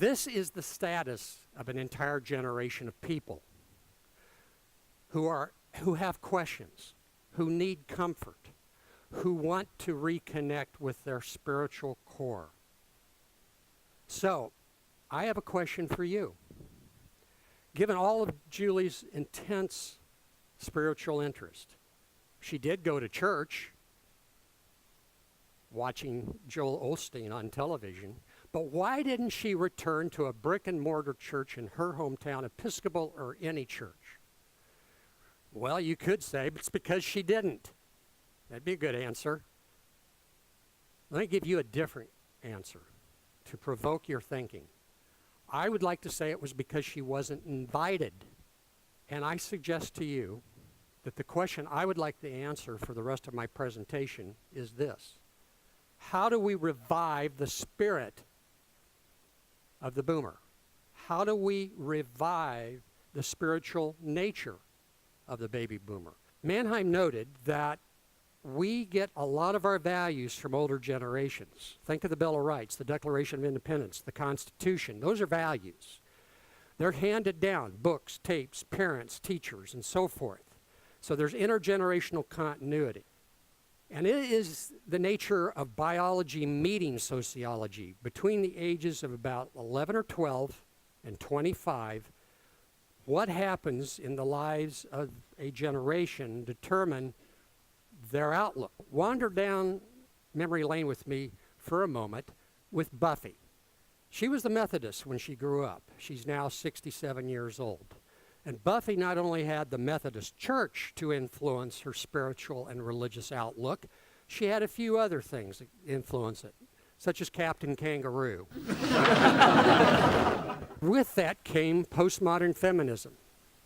This is the status of an entire generation of people who have questions, who need comfort, who want to reconnect with their spiritual core. So, I have a question for you. Given all of Julie's intense spiritual interest, she did go to church, watching Joel Osteen on television, but why didn't she return to a brick and mortar church in her hometown, Episcopal or any church? Well, you could say it's because she didn't. That'd be a good answer. Let me give you a different answer to provoke your thinking. I would like to say it was because she wasn't invited. And I suggest to you that the question I would like to answer for the rest of my presentation is this: how do we revive the spirit of the boomer? How do we revive the spiritual nature of the baby boomer? Mannheim noted that we get a lot of our values from older generations. Think of the Bill of Rights, the Declaration of Independence, the Constitution. Those are values. They're handed down, books, tapes, parents, teachers, and so forth. So there's intergenerational continuity. And it is the nature of biology meeting sociology. Between the ages of about 11 or 12 and 25, what happens in the lives of a generation determine their outlook. Wander down memory lane with me for a moment with Buffy. She was the Methodist when she grew up. She's now 67 years old. And Buffy not only had the Methodist Church to influence her spiritual and religious outlook, she had a few other things that influence it, such as Captain Kangaroo. With that came postmodern feminism.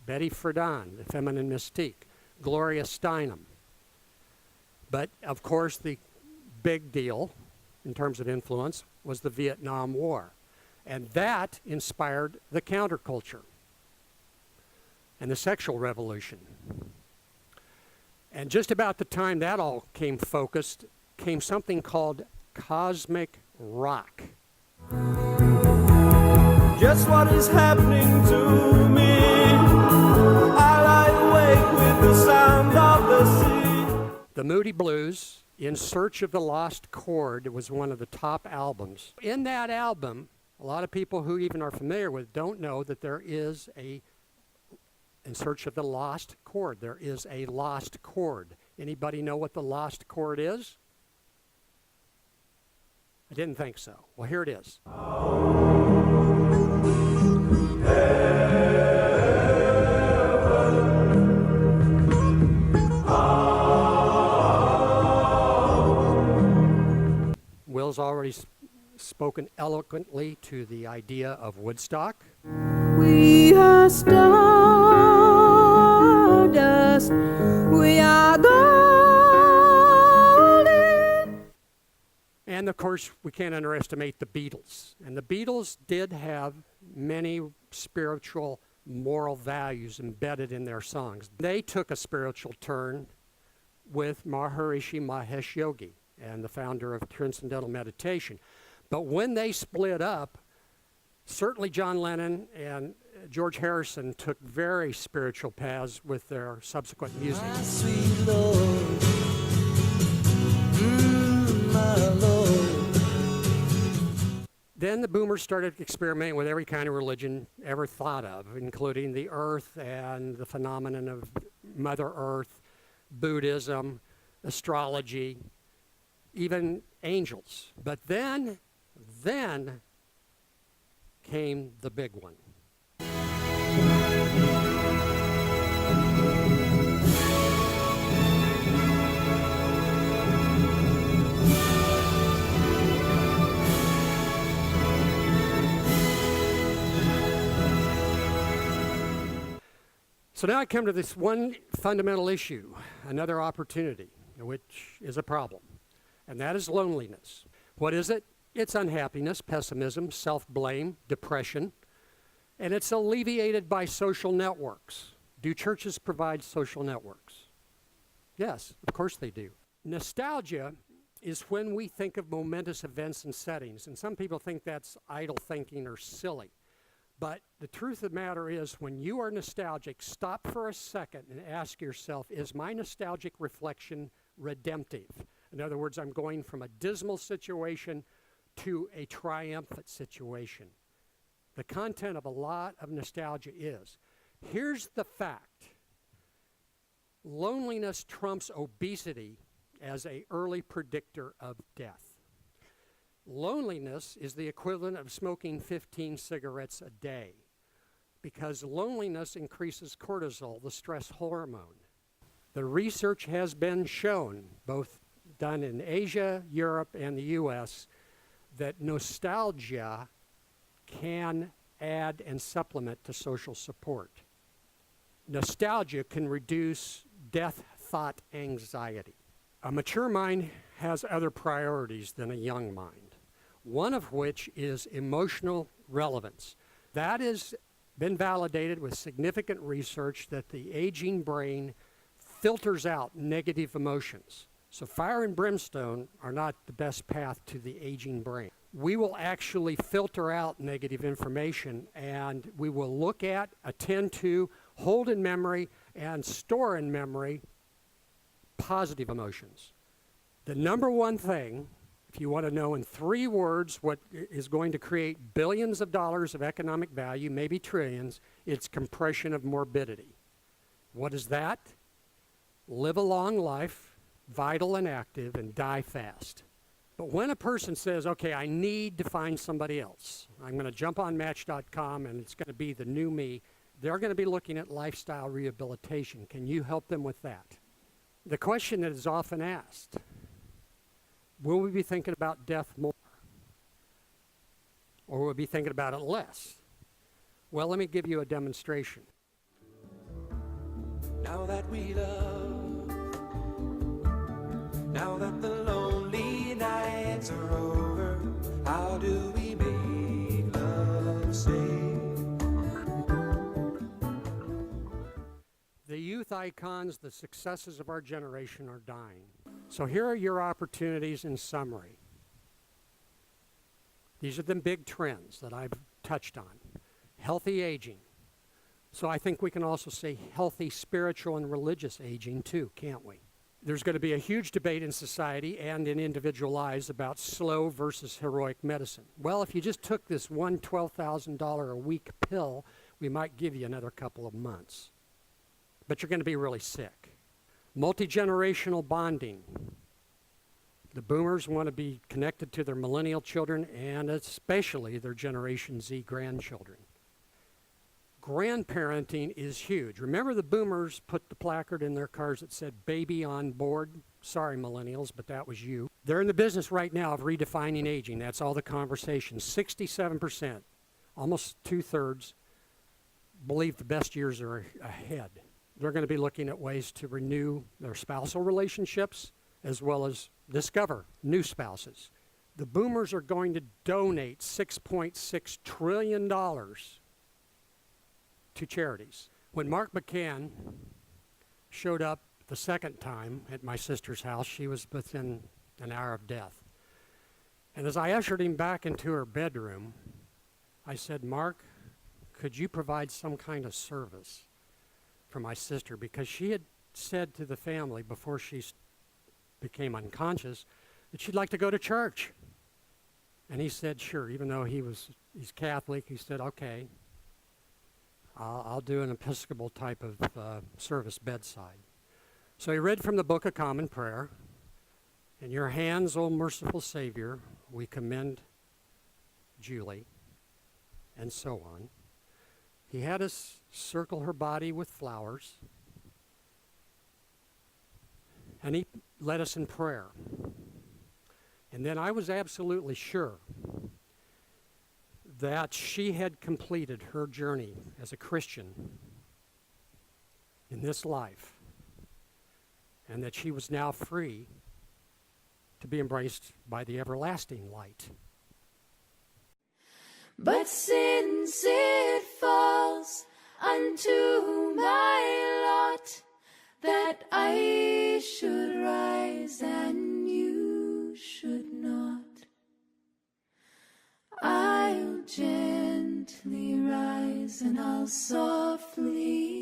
Betty Friedan, the feminine mystique. Gloria Steinem. But, of course, the big deal in terms of influence was the Vietnam War. And that inspired the counterculture and the sexual revolution. And just about the time that all came focused, came something called cosmic rock. Just what is happening to me? I lie awake with the sound of the sea. The Moody Blues, In Search of the Lost Chord, was one of the top albums. In that album, a lot of people who even are familiar with don't know that there is a In Search of the Lost Chord. There is a lost chord. Anybody know what the lost chord is? I didn't think so. Well, here it is. Will's already spoken eloquently to the idea of Woodstock. We are stardust, we are golden. And of course, we can't underestimate the Beatles. And the Beatles did have many spiritual, moral values embedded in their songs. They took a spiritual turn with Maharishi Mahesh Yogi, and the founder of Transcendental Meditation. But when they split up, certainly John Lennon and George Harrison took very spiritual paths with their subsequent music. My sweet Lord, my Lord. Then the boomers started experimenting with every kind of religion ever thought of, including the earth and the phenomenon of Mother Earth, Buddhism, astrology, even angels. But then came the big one. So now I come to this one fundamental issue, another opportunity, which is a problem. And that is loneliness. What is it? It's unhappiness, pessimism, self-blame, depression, and it's alleviated by social networks. Do churches provide social networks? Yes, of course they do. Nostalgia is when we think of momentous events and settings. And some people think that's idle thinking or silly. But the truth of the matter is, when you are nostalgic, stop for a second and ask yourself, is my nostalgic reflection redemptive? In other words, I'm going from a dismal situation to a triumphant situation. The content of a lot of nostalgia is, here's the fact: loneliness trumps obesity as an early predictor of death. Loneliness is the equivalent of smoking 15 cigarettes a day, because loneliness increases cortisol, the stress hormone. The research has been shown, both done in Asia, Europe, and the US, that nostalgia can add and supplement to social support. Nostalgia can reduce death thought anxiety. A mature mind has other priorities than a young mind, one of which is emotional relevance. That has been validated with significant research that the aging brain filters out negative emotions. So fire and brimstone are not the best path to the aging brain. We will actually filter out negative information, and we will look at, attend to, hold in memory, and store in memory positive emotions. The number one thing, if you want to know in 3 words what is going to create billions of dollars of economic value, maybe trillions, it's compression of morbidity. What is that? Live a long life, vital and active, and die fast. But when a person says, okay, I need to find somebody else, I'm going to jump on Match.com and it's going to be the new me, they're going to be looking at lifestyle rehabilitation. Can you help them with that? The question that is often asked, will we be thinking about death more? Or will we be thinking about it less? Well, let me give you a demonstration. Now that we love, now that the lonely nights are over, how do we make love say? The youth icons, the successes of our generation are dying. So here are your opportunities in summary. These are the big trends that I've touched on. Healthy aging. So I think we can also say healthy spiritual and religious aging too, can't we? There's going to be a huge debate in society and in individual lives about slow versus heroic medicine. Well, if you just took this one $12,000 a week pill, we might give you another couple of months. But you're going to be really sick. Multi-generational bonding. The boomers want to be connected to their millennial children and especially their Generation Z grandchildren. Grandparenting is huge. Remember, the boomers put the placard in their cars that said baby on board? Sorry, millennials, but that was you. They're in the business right now of redefining aging. That's all the conversation. 67%, almost 2/3, believe the best years are ahead. They're going to be looking at ways to renew their spousal relationships as well as discover new spouses. The boomers are going to donate $6.6 trillion to charities. When Mark McCann showed up the second time at my sister's house, she was within an hour of death. And as I ushered him back into her bedroom, I said, Mark, could you provide some kind of service for my sister? Because she had said to the family before she became unconscious that she'd like to go to church. And he said, sure, even though he's Catholic, he said, okay, I'll do an Episcopal type of service bedside. So he read from the Book of Common Prayer, in your hands, O merciful Savior, we commend Julie, and so on. He had us circle her body with flowers, and he led us in prayer. And then I was absolutely sure that she had completed her journey as a Christian in this life, and that she was now free to be embraced by the everlasting light. But since it falls unto my lot that I should rise and you should not. I'll gently rise and I'll softly